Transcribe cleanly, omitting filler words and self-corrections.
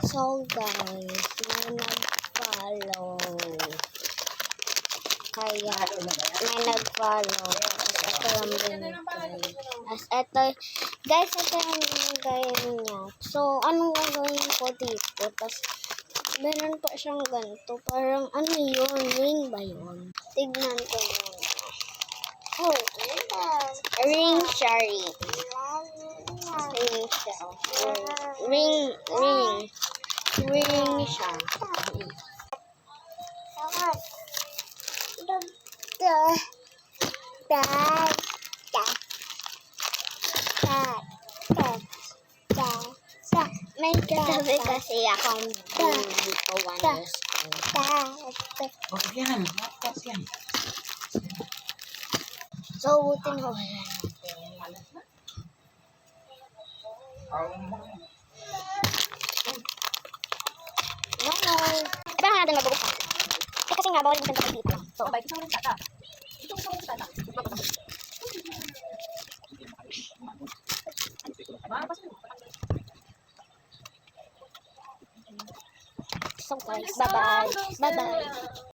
So guys, may nag-follow. Kaya may nag-follow. Ito lang binigay. As ito, guys, ito yung binigay niya. So, anong gagawin ko dito? Tapos, meron pa siyang ganito. Parang, ano yun? Ring ba yun? Tignan ko muna. Oh, ring siya, ring. Ring siya. Ring siya. May katabi kasi akong hindi ko understand. Huwag yan. Laptop yan. So, buti na wala natin. No. Iba nga natin magbubuksan. Kasi nga, bawal yung ganda dito lang. So, Abay, ito yung tata. Ito yung tata. so guys, bye-bye. Bye-bye.